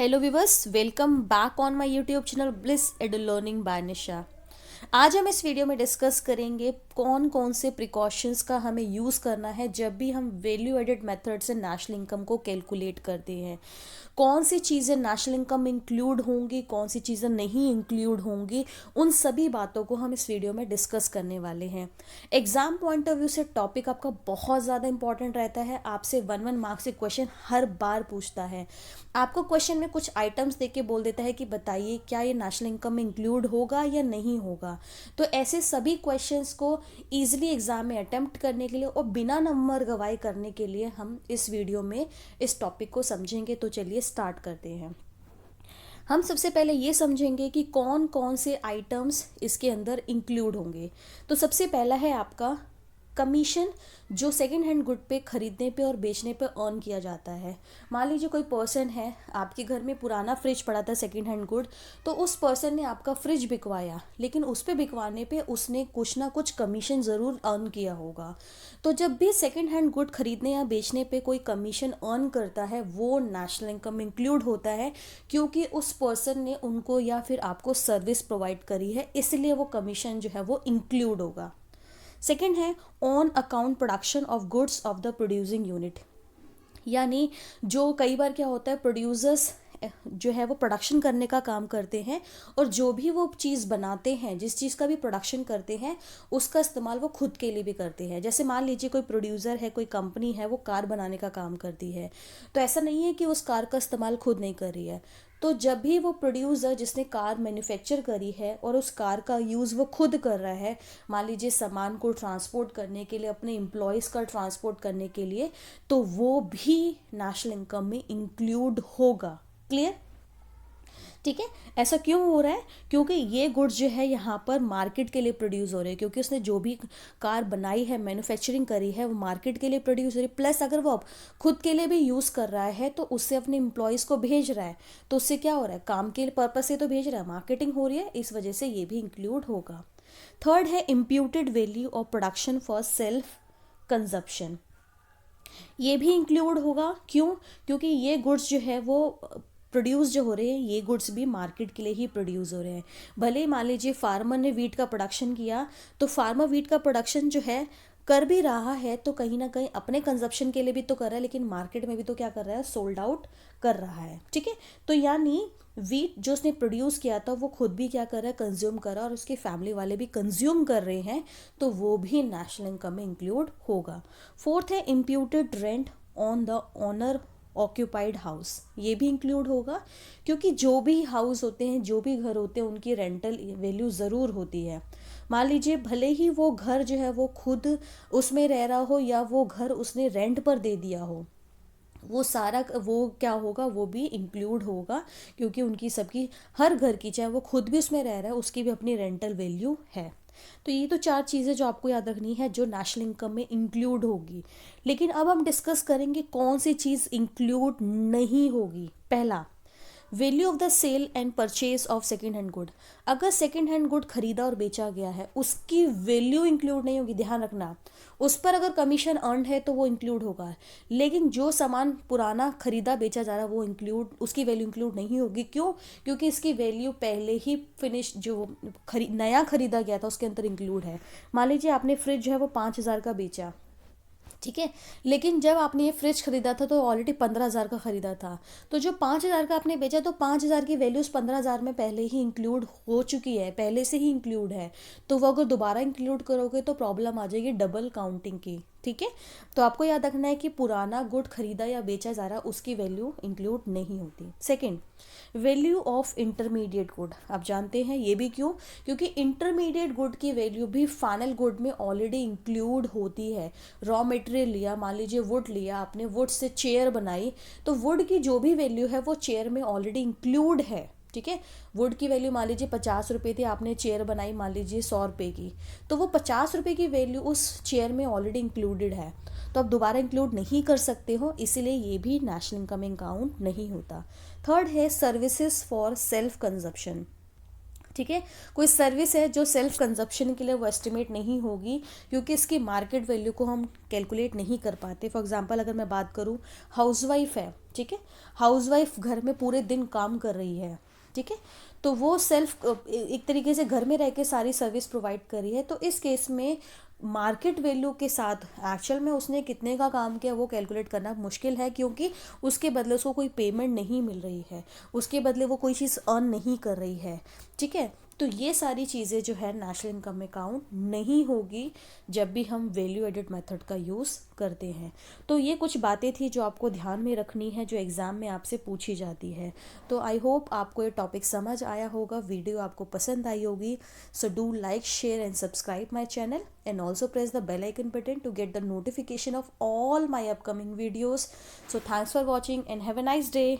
Hello viewers, welcome back on my YouTube channel bliss edu learning by Nisha. आज हम इस video में discuss करेंगे कौन कौन से प्रिकॉशंस का हमें यूज़ करना है जब भी हम वैल्यू एडेड मेथड से नेशनल इनकम को कैलकुलेट करते हैं। कौन सी चीज़ें नेशनल इनकम में इंक्लूड होंगी, कौन सी चीज़ें नहीं इंक्लूड होंगी, उन सभी बातों को हम इस वीडियो में डिस्कस करने वाले हैं। एग्जाम पॉइंट ऑफ व्यू से टॉपिक आपका बहुत ज़्यादा इंपॉर्टेंट रहता है। आपसे 1 मार्क्स से क्वेश्चन हर बार पूछता है। आपको क्वेश्चन में कुछ आइटम्स देके के बोल देता है कि बताइए क्या ये नेशनल इनकम में इंक्लूड होगा या नहीं होगा। तो ऐसे सभी क्वेश्चंस को ईजिली एग्जाम में अटेम्प्ट करने के लिए और बिना नंबर गवाए करने के लिए हम इस वीडियो में इस टॉपिक को समझेंगे। तो चलिए स्टार्ट करते हैं। हम सबसे पहले ये समझेंगे कि कौन कौन से आइटम्स इसके अंदर इंक्लूड होंगे। तो सबसे पहला है आपका कमीशन, जो सेकेंड हैंड गुड पे खरीदने पे और बेचने पे अर्न किया जाता है। मान लीजिए कोई पर्सन है, आपके घर में पुराना फ्रिज पड़ा था सेकेंड हैंड गुड, तो उस पर्सन ने आपका फ्रिज बिकवाया, लेकिन उस पे बिकवाने पे उसने कुछ ना कुछ कमीशन ज़रूर अर्न किया होगा। तो जब भी सेकेंड हैंड गुड खरीदने या बेचने पे कोई कमीशन अर्न करता है वो नेशनल इनकम इंक्लूड होता है, क्योंकि उस पर्सन ने उनको या फिर आपको सर्विस प्रोवाइड करी है, इसलिए वो कमीशन जो है वो इंक्लूड होगा। सेकेंड है on account production of goods of the producing unit, यानी जो कई बार क्या होता है, प्रोड्यूसर्स जो है वो प्रोडक्शन करने का काम करते हैं और जो भी वो चीज़ बनाते हैं, जिस चीज़ का भी प्रोडक्शन करते हैं, उसका इस्तेमाल वो खुद के लिए भी करते हैं। जैसे मान लीजिए कोई प्रोड्यूसर है, कोई कंपनी है, वो कार बनाने का काम करती है, तो ऐसा नहीं है कि उस कार का इस्तेमाल खुद नहीं कर रही है। तो जब भी वो प्रोड्यूसर जिसने कार मैन्युफैक्चर करी है और उस कार का यूज़ वो खुद कर रहा है, मान लीजिए सामान को ट्रांसपोर्ट करने के लिए, अपने एम्प्लॉयज़ का ट्रांसपोर्ट करने के लिए, तो वो भी नेशनल इनकम में इंक्लूड होगा। क्लियर? ठीक है। ऐसा क्यों हो रहा है? क्योंकि ये गुड्स जो है यहाँ पर मार्केट के लिए प्रोड्यूस हो रहे हैं, क्योंकि उसने जो भी कार बनाई है, मैन्युफैक्चरिंग करी है, वो मार्केट के लिए प्रोड्यूस हो रही है। प्लस अगर वो अब खुद के लिए भी यूज़ कर रहा है तो उससे अपने एम्प्लॉयज़ को भेज रहा है, तो उससे क्या हो रहा है, काम के पर्पज से तो भेज रहा है, मार्केटिंग हो रही है, इस वजह से ये भी इंक्लूड होगा। थर्ड है imputed value of production for self consumption, ये भी इंक्लूड होगा। क्यों? क्योंकि ये गुड्स जो है वो प्रोड्यूस जो हो रहे हैं, ये गुड्स भी मार्केट के लिए ही प्रोड्यूस हो रहे हैं। भले ही मान लीजिए फार्मर ने वीट का प्रोडक्शन किया, तो फार्मर वीट का प्रोडक्शन जो है कर भी रहा है, तो कहीं ना कहीं अपने कंजप्शन के लिए भी तो कर रहा है, लेकिन मार्केट में भी तो क्या कर रहा है, सोल्ड आउट कर रहा है। ठीक है। तो यानी वीट जो उसने प्रोड्यूस किया था वो खुद भी क्या कर रहा है, कंज्यूम कर रहा है, और उसके फैमिली वाले भी कंज्यूम कर रहे हैं, तो वो भी नेशनल इनकम में इंक्लूड होगा। फोर्थ है imputed rent on the owner occupied house, ये भी इंक्लूड होगा, क्योंकि जो भी हाउस होते हैं, जो भी घर होते हैं, उनकी रेंटल वैल्यू ज़रूर होती है। मान लीजिए भले ही वो घर जो है वो खुद उसमें रह रहा हो या वो घर उसने रेंट पर दे दिया हो, वो सारा वो क्या होगा, वो भी इंक्लूड होगा, क्योंकि उनकी सबकी, हर घर की, चाहे वो खुद भी उसमें रह रहा है, उसकी भी अपनी रेंटल वैल्यू है। तो ये तो 4 चीज़ें जो आपको याद रखनी है जो नेशनल इनकम में इंक्लूड होगी। लेकिन अब हम डिस्कस करेंगे कौन सी चीज़ इंक्लूड नहीं होगी। पहला, value of the sale and purchase of second hand good. अगर सेकेंड हैंड गुड खरीदा और बेचा गया है, उसकी वैल्यू इंक्लूड नहीं होगी, ध्यान रखना। उस पर अगर कमीशन अर्न है तो वो इंक्लूड होगा, लेकिन जो सामान पुराना खरीदा बेचा जा रहा है वो इंक्लूड, उसकी वैल्यू इंक्लूड नहीं होगी। क्यों? क्योंकि इसकी वैल्यू पहले ही फिनिश जो नया खरीदा गया था उसके अंदर इंक्लूड है। मान लीजिए आपने फ्रिज जो है वो 5,000 का बेचा, ठीक है, लेकिन जब आपने ये फ्रिज खरीदा था तो ऑलरेडी 15,000 का खरीदा था, तो जो 5,000 का आपने बेचा, तो 5,000 की वैल्यू उस 15,000 में पहले ही इंक्लूड हो चुकी है, पहले से ही इंक्लूड है। तो वो अगर दोबारा इंक्लूड करोगे तो प्रॉब्लम आ जाएगी डबल काउंटिंग की। ठीक है। तो आपको याद रखना है कि पुराना गुड खरीदा या बेचा जा रहा, उसकी वैल्यू इंक्लूड नहीं होती। Second, value of intermediate good. आप जानते हैं ये भी क्यों? क्योंकि इंटरमीडिएट गुड की वैल्यू भी फाइनल गुड में ऑलरेडी इंक्लूड होती है। रॉ मटेरियल लिया, मान लीजिए वुड लिया आपने, वुड से चेयर बनाई, तो वुड की जो भी वैल्यू है वो चेयर में ऑलरेडी इंक्लूड है। ठीक है। वुड की वैल्यू मान लीजिए 50 रुपये थी, आपने चेयर बनाई मान लीजिए 100 रुपये की, तो वो 50 रुपये की वैल्यू उस चेयर में ऑलरेडी इंक्लूडेड है, तो आप दोबारा इंक्लूड नहीं कर सकते हो, इसीलिए ये भी नेशनल इनकम काउंट नहीं होता। थर्ड है सर्विसेज फॉर सेल्फ कंजप्शन। ठीक है। कोई सर्विस है जो सेल्फ कंजप्शन के लिए वो एस्टिमेट नहीं होगी, क्योंकि इसकी मार्केट वैल्यू को हम कैलकुलेट नहीं कर पाते। फॉर एग्जांपल अगर मैं बात करूँ, हाउसवाइफ है, ठीक है, हाउसवाइफ घर में पूरे दिन काम कर रही है, ठीक है, तो वो सेल्फ एक तरीके से घर में रह के सारी सर्विस प्रोवाइड कर रही है। तो इस केस में मार्केट वैल्यू के साथ एक्चुअल में उसने कितने का काम किया वो कैलकुलेट करना मुश्किल है, क्योंकि उसके बदले उसको कोई पेमेंट नहीं मिल रही है, उसके बदले वो कोई चीज़ अर्न नहीं कर रही है, ठीक है। तो ये सारी चीज़ें जो है नेशनल इनकम में काउंट नहीं होगी जब भी हम वैल्यू एडेड मेथड का यूज़ करते हैं। तो ये कुछ बातें थी जो आपको ध्यान में रखनी है, जो एग्ज़ाम में आपसे पूछी जाती है। तो आई होप आपको ये टॉपिक समझ आया होगा, वीडियो आपको पसंद आई होगी। So do like, share and subscribe my channel, and also press the bell icon button to get the notification of all my upcoming videos. So thanks for watching and have a nice day.